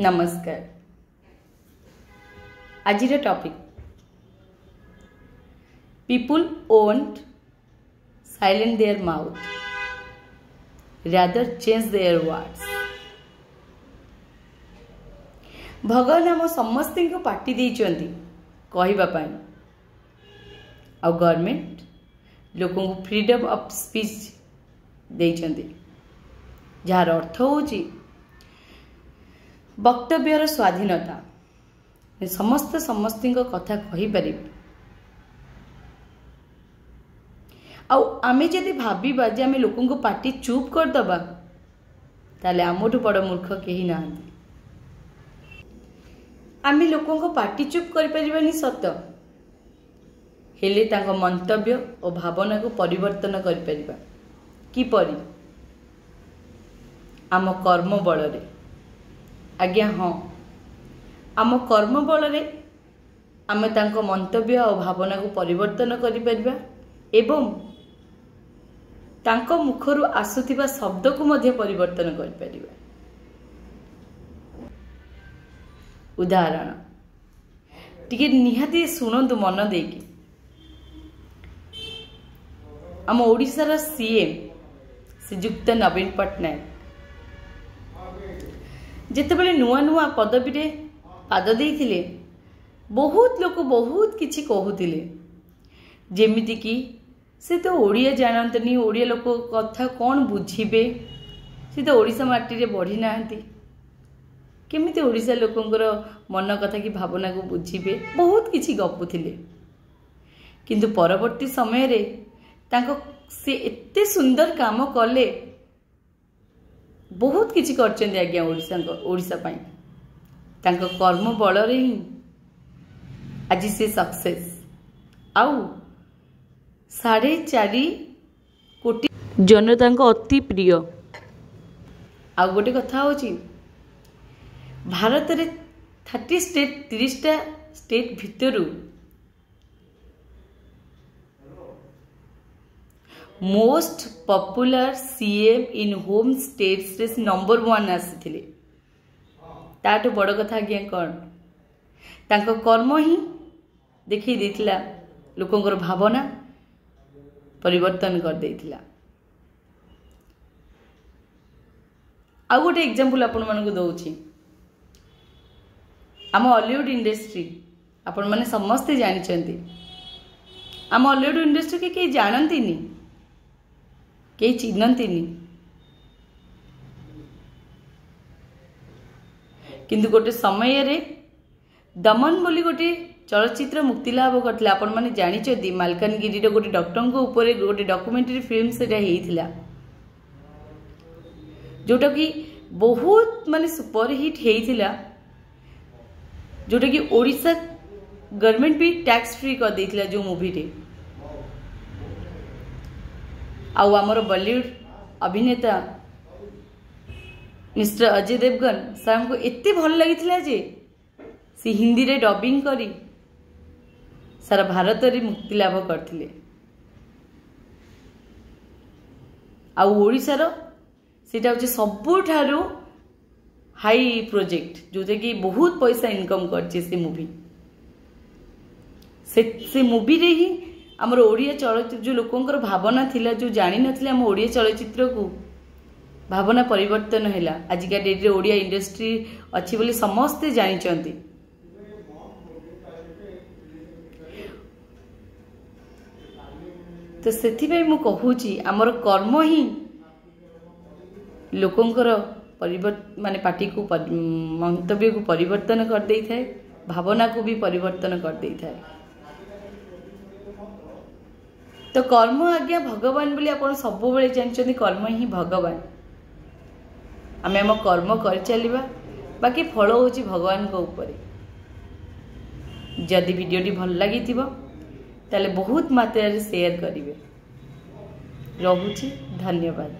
नमस्कार। आज topic people won't silence their mouth, rather change their words। भगवान आम समस्त को पार्टी देइचंती कहबा पई आ गवर्नमेंट लोकों को फ्रीडम ऑफ स्पीच देइचंती जार अर्थ होची वक्तव्यर स्वाधीनता। समस्त कथा कहि परिबे आमे जदि भाबिबा जे आमे लोकों को पार्टी चुप कर दबा ताले आमठु बड़ मूर्ख केही नाहंती। आमे लोकों को पार्टी चुप कर परिबानी सत हेले तांको मंतव्य और भावना को परिवर्तन कर परिबा किपरि आम कर्म बल रे। आज्ञा हाँ आम कर्म बल रे आमे तांको मंतव्य और भावना को परिवर्तन करि परिबा एवं तांको मुखरु आसुथिबा शब्द को मध्य परिवर्तन करि परिबा। उदाहरण टिके निहाती सुनंतु मन देकी आम ओडिशार सीएम श्रीजुक्त नवीन पट्टनायक जेतेबेले नुआ नुआ पदवी रे पाद देइथिले बहुत लोक बहुत किछि कहूतिले जेमिति कि से तो ओडिया जानतनी ओडिया लोक कथा कौन बुझीबे से तो ओडिशा माटी रे बढ़ी नाहंती केमिति ओडिशा लोकंकर मन कथा की भावना को बुझीबे बहुत किछि गपुथिले। किंतु परवर्ती समय रे तांको से एते सुंदर काम कले बहुत किछि करचंदी आज्ञा ओडिशा पई तांको कर्म बल रे ही आज से सक्सेस आउ 4.5 कोटी जनता अति प्रिय। आउ गोटे कथा होची भारत रे 30 स्टेट 30टा स्टेट भितरु most popular CM in home states रे नंबर 1 आसीथिले। ताठु बड़ कथा आज्ञा कौन तांको कर्म ही देखी देथिला लोकंकर भावना परिवर्तन कर देथिला। आ गोटे एग्जांपल आपण मानको दउची आम हॉलीवुड इंडस्ट्री आपण माने समस्त जानिचंती। आम हॉलीवुड इंडस्ट्री के जानंतीनी के चिन्हंतीनी किंतु गोटे समय रे दमन बोली गोटे चलचित्र मुक्ति लाभ करथिला। आपण माने जानिचंती मालकानगिरी रे गोटे डॉक्टर को ऊपर गोटे डॉक्यूमेंटरी फिल्म सेटा हेइथिला जोटा कि बहुत माने सुपर हिट हेइथिला जोटा कि ओडिशा गवर्नमेंट भी टैक्स फ्री कर देथिला जो मूवी रे। आउ आमर बॉलीवुड अभिनेता मिस्टर अजय देवगन सार को एते भल लगिथिला जे सी हिंदी रे डबिंग करी सारा भारत रे मुक्ति लाभ करथिले। आउ ओडिशा रो सेटा होचे सबुठारो हाई प्रोजेक्ट जोते कि बहुत पैसा इनकम करछे से मूवी से मूवी रे ही हमर ओडिया चलचित्र जो लोकंकर भावना थिला जो जानि नथिले हम ओडिया चलचित्र को भावना परिवर्तन हैला। आजिका डेट रे ओडिया इंडस्ट्री अछि बोली समस्त जानि चंती। तो सेथिबे मु कहूची हमर कर्म ही लोकंकर परिवर्तन माने पार्टी को मंतव्य को परिवर्तन कर देई थाए भावना को भी परिवर्तन कर देई थाए। तो कर्म आज्ञा भगवान बोली आपण सब बेले जानछनी कर्म ही भगवान। आमे हम कर्म कर चलिबा बाकी फल होची भगवान को ऊपर। जदि वीडियोटी भल लागिथिबो ताले बहुत मात्रा रे शेयर करिवे। रहुची धन्यवाद।